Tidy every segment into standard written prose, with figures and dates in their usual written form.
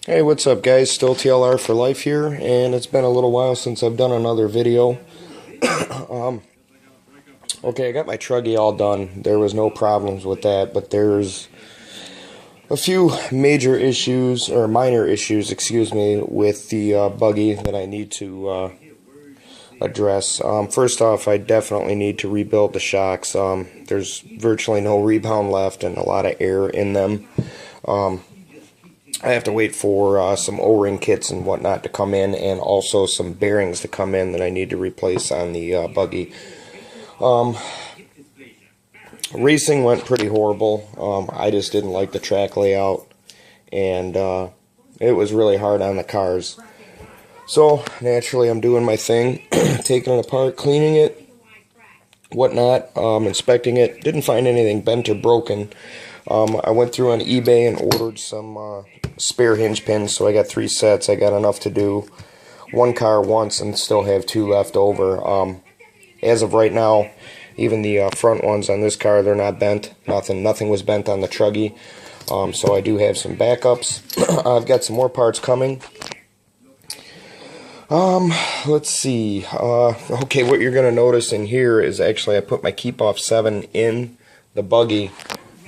Hey, what's up guys? Still TLR for life here, and it's been a little while since I've done another video. um, okay, I got my truggy all done. There was no problems with that, but there's a few major issues, or minor issues, excuse me, with the buggy that I need to address. First off, I definitely need to rebuild the shocks. There's virtually no rebound left and a lot of air in them. I have to wait for some O-ring kits and whatnot to come in, and also some bearings to come in that I need to replace on the buggy. Racing went pretty horrible. I just didn't like the track layout, and it was really hard on the cars. So naturally I'm doing my thing, taking it apart, cleaning it, whatnot, inspecting it. Didn't find anything bent or broken. I went through on eBay and ordered some spare hinge pins, so I got 3 sets. I got enough to do one car once and still have 2 left over. As of right now, even the front ones on this car, they're not bent. Nothing was bent on the truggy. So I do have some backups. I've got some more parts coming. Let's see. Okay, what you're going to notice in here is actually I put my Keep Off 7 in the buggy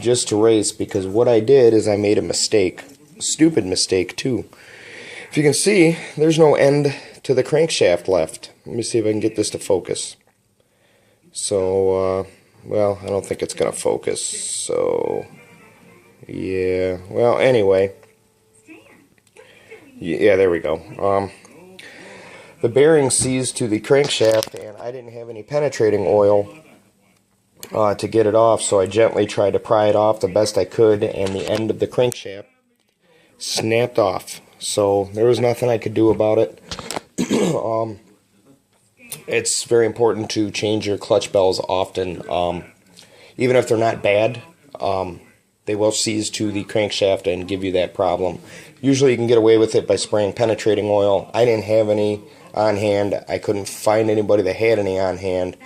just to race, because what I did is I made a mistake. Stupid mistake too. If you can see, there's no end to the crankshaft left. Let me see if I can get this to focus. So, well, I don't think it's going to focus. So, yeah. Well, anyway. Yeah, there we go. The bearing seized to the crankshaft, and I didn't have any penetrating oil to get it off, so I gently tried to pry it off the best I could, and the end of the crankshaft snapped off. So there was nothing I could do about it. It's very important to change your clutch bells often. Even if they're not bad, they will seize to the crankshaft and give you that problem. Usually you can get away with it by spraying penetrating oil. I didn't have any on hand. I couldn't find anybody that had any on hand.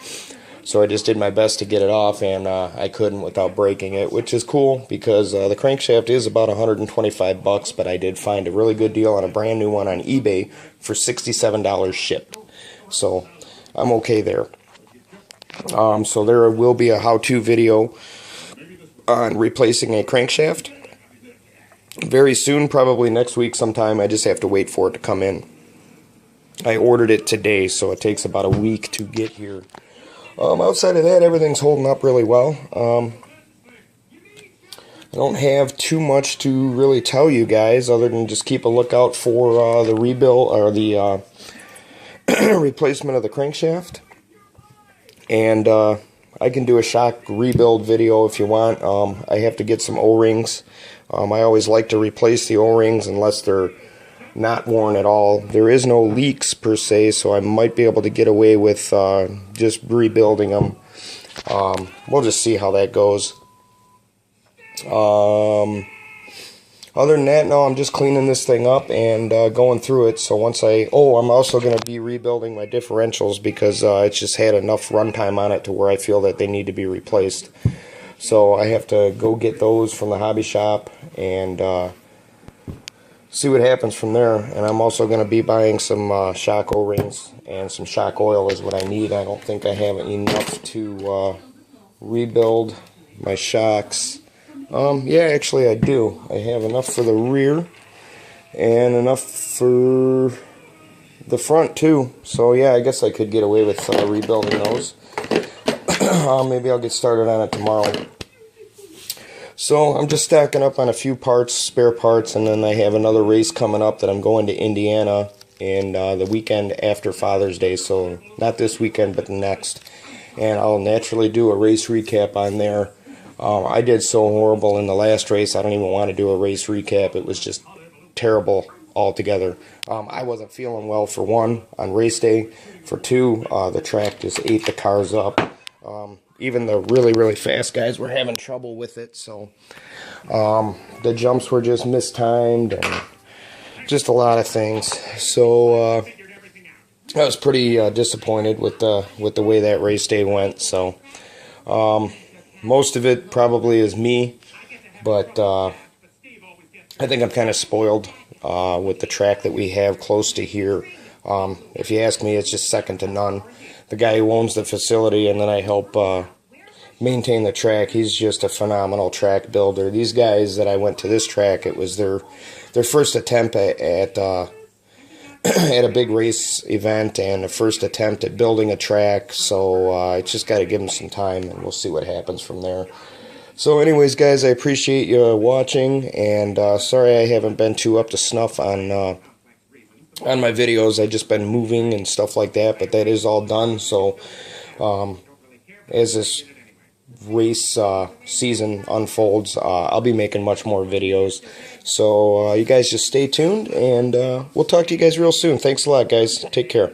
So I just did my best to get it off, and I couldn't without breaking it, which is cool because the crankshaft is about $125, but I did find a really good deal on a brand new one on eBay for $67 shipped. So I'm okay there. So there will be a how-to video on replacing a crankshaft very soon, probably next week sometime. I just have to wait for it to come in. I ordered it today, so it takes about a week to get here. Outside of that, everything's holding up really well. I don't have too much to really tell you guys other than just keep a lookout for the rebuild or the replacement of the crankshaft. And I can do a shock rebuild video if you want. I have to get some O-rings. I always like to replace the O-rings unless they're not worn at all. There is no leaks per se, so I might be able to get away with just rebuilding them. We'll just see how that goes. Other than that, no, I'm just cleaning this thing up and going through it. So once I'm also going to be rebuilding my differentials because it's just had enough runtime on it to where I feel that they need to be replaced. So I have to go get those from the hobby shop and see what happens from there. And I'm also going to be buying some shock O-rings, and some shock oil is what I need. I don't think I have enough to rebuild my shocks. Yeah, actually I do. I have enough for the rear and enough for the front too. So yeah, I guess I could get away with rebuilding those. Maybe I'll get started on it tomorrow. So I'm just stacking up on a few parts, spare parts, and then I have another race coming up that I'm going to Indiana in the weekend after Father's Day. So not this weekend, but the next. And I'll naturally do a race recap on there. I did so horrible in the last race, I don't even want to do a race recap. It was just terrible altogether. I wasn't feeling well, for one, on race day. For two, the track just ate the cars up. Even the really, really fast guys were having trouble with it. So the jumps were just mistimed and just a lot of things. So I was pretty disappointed with the way that race day went. So most of it probably is me, but I think I'm kind of spoiled with the track that we have close to here. If you ask me, it's just second to none. The guy who owns the facility, and then I help maintain the track, he's just a phenomenal track builder. These guys that I went to this track, it was their first attempt at at a big race event and a first attempt at building a track, so I just got to give them some time and we'll see what happens from there. So anyways, guys, I appreciate you watching, and sorry I haven't been too up to snuff on my videos. I've just been moving and stuff like that, but that is all done. So as this race season unfolds, I'll be making much more videos. So you guys just stay tuned, and we'll talk to you guys real soon. Thanks a lot, guys. Take care.